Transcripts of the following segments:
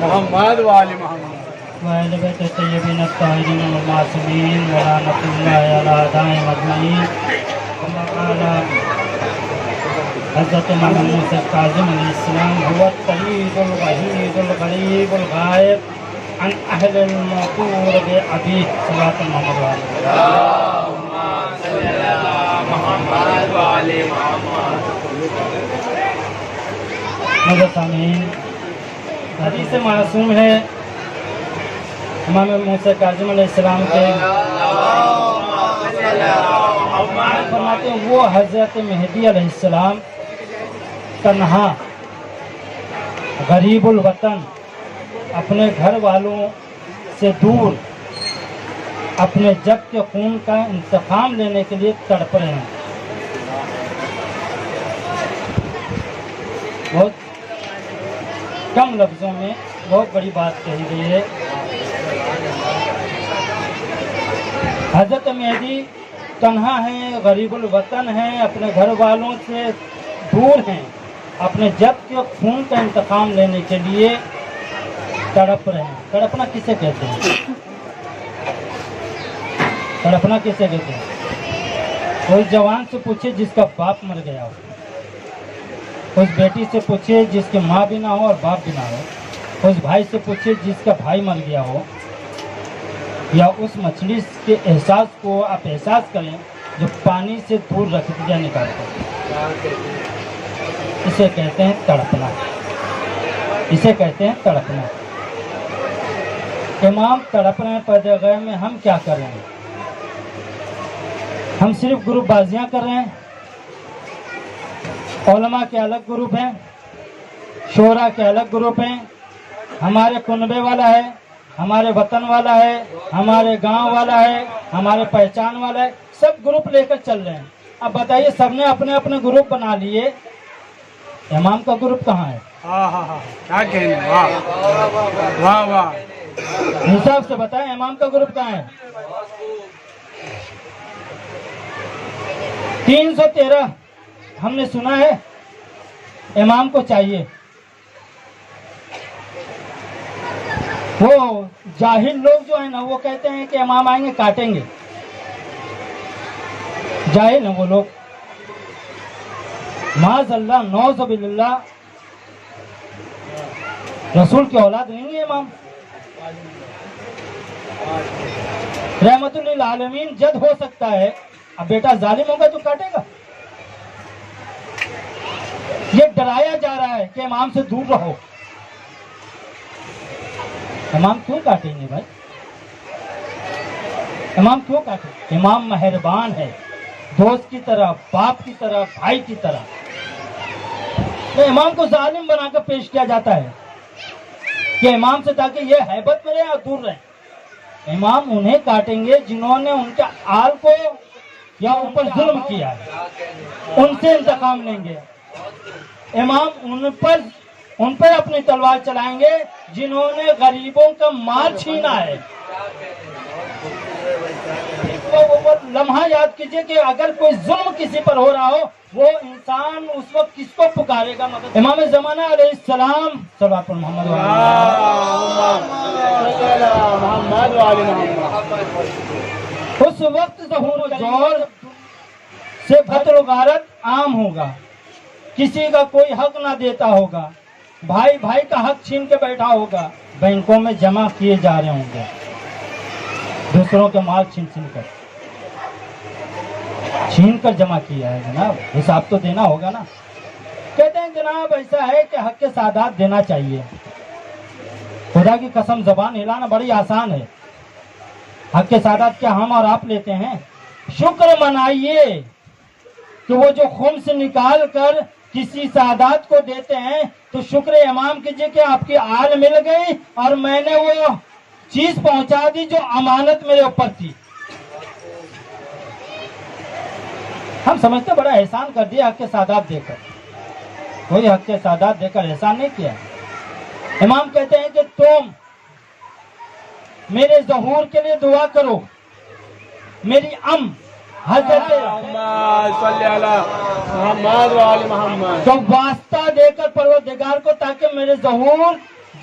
محمد وآل محمد وآل بیت الطیبین الطاہرین المعصومین ولعنۃ اللہ علی اعدائهم اجمعین وعلی حضرت امام موسیٰ کاظم علیہ السلام هو الطریق الوحید الغریب الغائب عن اہل الموقور بأبیہ صلاۃ محمد وآل محمد وآل محمد سامعین، حدیث معصوم ہے امام موسیٰ کاظم علیہ السلام کے فرماتے ہیں وہ حضرت مہدی علیہ السلام تنہا غریب الوطن اپنے گھر والوں سے دور اپنے جب کے خون کا انتقام لینے کے لیے تڑپ رہے ہیں. بہت کم لفظوں میں بہت بڑی بات کہی گئی ہے. حضرت مہدی تنہا ہیں، غریب الوطن ہیں، اپنے گھر والوں سے دور ہیں، اپنے جب کے خون کا انتقام لینے کے لیے تڑپ رہے ہیں. تڑپنا کسے کہتے ہیں؟ تڑپنا کسے کہتے ہیں؟ کوئی جوان سے پوچھے جس کا باپ مر گیا ہو، اس بیٹی سے پوچھے جس کی ماں بھی نہ ہو اور باپ بھی نہ ہو، اس بھائی سے پوچھے جس کا بھائی مر گیا ہو، یا اس مچھلی کے احساس کو آپ احساس کریں جو پانی سے دور رکھ دیا نکالتے ہیں. اسے کہتے ہیں تڑپنا. اسے کہتے ہیں تڑپنا. امام تڑپ رہے ہیں پردہ غیب میں، ہم کیا کر رہے ہیں؟ ہم صرف گروپ بازیاں کر رہے ہیں. علماء کے الگ گروپ ہیں، شعراء کے الگ گروپ ہیں، ہمارے کنبے والا ہے، ہمارے وطن والا ہے، ہمارے گاؤں والا ہے، ہمارے پہچان والا ہے، سب گروپ لے کر چل رہے ہیں. اب بتائیے سب نے اپنے اپنے گروپ بنا لیے، امام کا گروپ کہاں ہے؟ کیا کہنے، واہ واہ واہ، حساب سے بتائیں امام کا گروپ کہاں ہے؟ 313 ہم نے سنا ہے امام کو چاہیے. وہ جاہل لوگ جو ہیں نا وہ کہتے ہیں کہ امام آئیں گے کاٹیں گے. جاہل ہیں وہ لوگ. معاذ اللہ، نعوذ باللہ، رسول کی اولاد نہیں ہے امام. رحمت للعالمین جد ہو سکتا ہے، اب بیٹا ظالم ہوگا تو کاٹے گا. یہ ڈرایا جا رہا ہے کہ امام سے دور رہو. امام کیوں کاٹیں گے بھائی؟ امام کیوں کاٹیں؟ امام مہربان ہے، دوست کی طرح، باپ کی طرح، بھائی کی طرح. امام کو ظالم بنا کر پیش کیا جاتا ہے کہ امام سے تاکہ یہ ہیبت میں رہے اور دور رہے. امام انہیں کاٹیں گے جنہوں نے ان کے آل کو یا اوپر ظلم کیا ہے، ان سے انتقام لیں گے. امام ان پر اپنی تلوار چلائیں گے جنہوں نے غریبوں کا مال چھینا ہے. وہ لمحہ یاد کیجئے کہ اگر کوئی ظلم کسی پر ہو رہا ہو وہ انسان اس وقت کس کو پکارے گا؟ مدد. امام زمانہ علیہ السلام صلوات محمد محمد وآل محمد. اس وقت ظہور و جور سے قتل و غارت عام ہوگا، کسی کا کوئی حق نہ دیتا ہوگا، بھائی بھائی کا حق چھین کے بیٹھا ہوگا، بینکوں میں جمع کیے جا رہے ہوں گے دوسروں کے مال چھین کر جمع کیا ہے. جناب حساب تو دینا ہوگا نا. کہتے ہیں جناب ایسا ہے کہ حق کے سادات دینا چاہیے. خدا کی قسم زبان ہلانا بڑی آسان ہے. حق کے سادات کیا ہم اور آپ لیتے ہیں؟ شکر منائیے کہ وہ جو خمس نکال کر کسی سادات کو دیتے ہیں تو شکر امام کیجئے کہ آپ کی آل مل گئی اور میں نے وہ چیز پہنچا دی جو امانت میرے اوپر تھی. ہم سمجھتے بڑا احسان کر دیا حق کے سادات دے کر. کوئی حق کے سادات دے کر احسان نہیں کیا. امام کہتے ہیں کہ تم میرے ظہور کے لیے دعا کرو. میری حضرت صلی اللہ محمد وآل محمد تو واسطہ دے کر پروردگار کو تاکہ میرے ظہور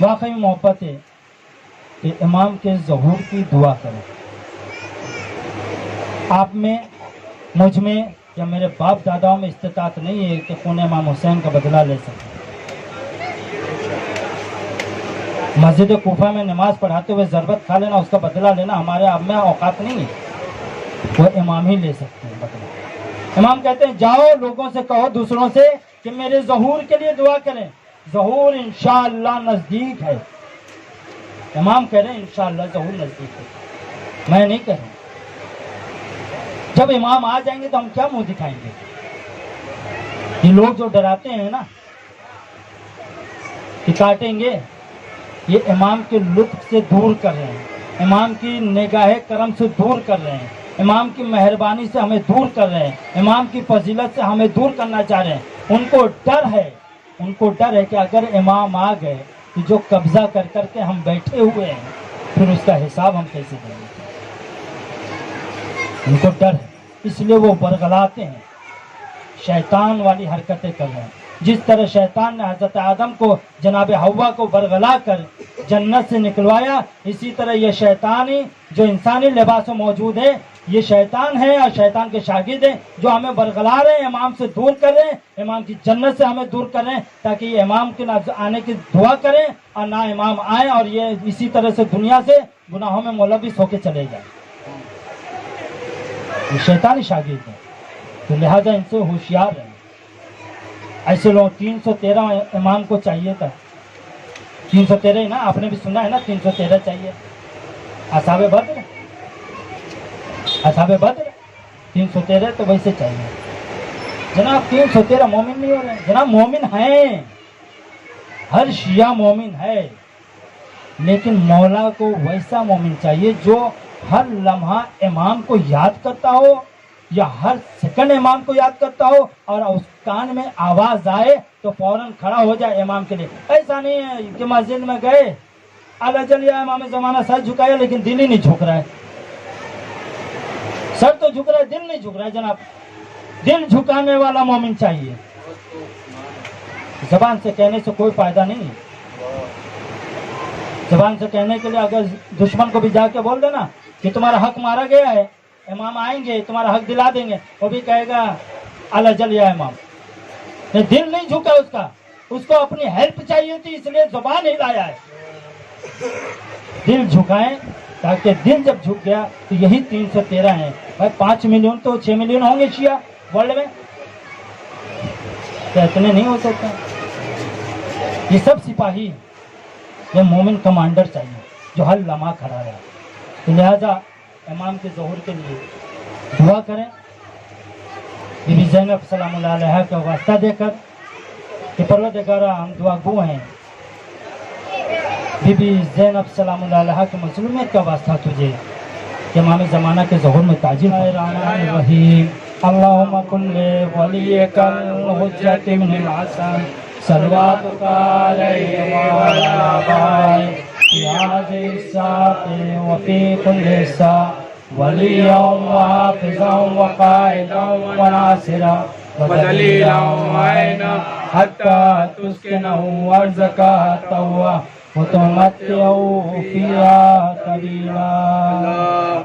واقعی محبت ہے کہ امام کے ظہور کی دعا کریں. آپ میں، مجھ میں یا میرے باپ داداؤں میں استطاعت نہیں ہے کہ خون امام حسین کا بدلہ لے سکیں. مسجد کوفہ میں نماز پڑھاتے ہوئے ضربت کھا لینا، اس کا بدلہ لینا ہمارے اب میں اوقات نہیں ہے. وہ امام ہی لے سکتے ہیں بدلہ. امام کہتے ہیں جاؤ لوگوں سے کہو، دوسروں سے، کہ میرے ظہور کے لیے دعا کریں. ظہور انشاءاللہ نزدیک ہے. امام کہہ رہے ہیں انشاءاللہ ظہور نزدیک ہے، میں نہیں کہہ رہا. جب امام آ جائیں گے تو ہم کیا منہ دکھائیں گے؟ یہ لوگ جو ڈراتے ہیں نا کہ کاٹیں گے، یہ امام کے لطف سے دور کر رہے ہیں، امام کی نگاہ کرم سے دور کر رہے ہیں، امام کی مہربانی سے ہمیں دور کر رہے ہیں، امام کی فضیلت سے ہمیں دور کرنا چاہ رہے ہیں. ان کو ڈر ہے کہ اگر امام آ گئے تو جو قبضہ کر کر کے ہم بیٹھے ہوئے ہیں پھر اس کا حساب ہم کیسے دیں گے. ان کو ڈر ہے، اس لیے وہ برگلاتے ہیں، شیطان والی حرکتیں کر رہے ہیں. جس طرح شیطان نے حضرت آدم کو، جناب حوا کو برگلا کر جنت سے نکلوایا، اسی طرح یہ شیطانی جو انسانی لباس میں موجود ہے، یہ شیطان ہے اور شیطان کے شاگرد ہیں جو ہمیں برگلا رہے ہیں، امام سے دور کر رہے ہیں، امام کی جنت سے ہمیں دور کر رہے ہیں، تاکہ یہ امام کے نہ آنے کی دعا کریں اور نہ امام آئیں، اور یہ اسی طرح سے دنیا سے گناہوں میں ملوث ہو کے چلے جائیں. یہ شیطانی شاگرد ہیں، تو لہذا ان سے ہوشیار رہیں. ایسے لوگ 313 امام کو چاہیے تھا. 313 ہی نا، آپ نے بھی سنا ہے نا، 313 چاہیے. اصحاب بدر 313 تو ویسے چاہیے. جناب 313 مومن نہیں ہو رہے ہیں. جناب مومن ہیں، ہر شیعہ مومن ہے، لیکن مولا کو ویسا مومن چاہیے جو ہر لمحہ امام کو یاد کرتا ہو، یا ہر سیکنڈ امام کو یاد کرتا ہو، اور اس کان میں آواز آئے تو فوراً کھڑا ہو جائے امام کے لیے. ایسا نہیں ہے کہ مسجد میں گئے، اللہ چلیا امام زمانہ سر جھکایا لیکن دل ہی نہیں جھک رہا ہے. سر تو جھک رہا ہے، دل نہیں جھک رہا ہے. جناب دل جھکانے والا مومن چاہیے. زبان سے کہنے سے کوئی فائدہ نہیں. زبان سے کہنے کے لیے اگر دشمن کو بھی جا کے بول دینا کہ تمہارا حق مارا گیا ہے، امام آئیں گے تمہارا حق دلا دیں گے، وہ بھی کہے گا اللہ جل یا امام. دل نہیں جھکا اس کو اپنی ہیلپ چاہیے تھی، اس لیے زبان ہلایا ہے. دل جھکائیں، تاکہ دل جب جھک گیا تو یہی 313 ہیں. بھائی 5 ملین تو 6 ملین ہوں گے شیعہ ورلڈ میں، کیا اتنے نہیں ہو سکتے؟ یہ سب سپاہی ہیں. یہ مومن کمانڈر چاہیے جو ہر لمحہ کھڑا رہا. تو لہذا امام کے ظہور کے لیے دعا کریں. بی بی زینب سلام اللہ علیہ کا واسطہ دے کر کہ پروردگارہ ہم دعا گو ہیں، بی بی زینب سلام اللہ علیہ کی مظلومیت کا واسطہ تجھے کہ امام زمانہ کے ظہور میں تاجر. الرحمن الرحیم. اللہم کل ولیک الحجۃ بن الحسن صلواتک علیہ وعلی آبائہ فی هذه الساعة وفی کل ساعة ولیا وحافظا وقائدا وناصرا ودلیلا وعینا حتی تسکنہ ارضک طوعا وتمتعہ فیہا طویلا.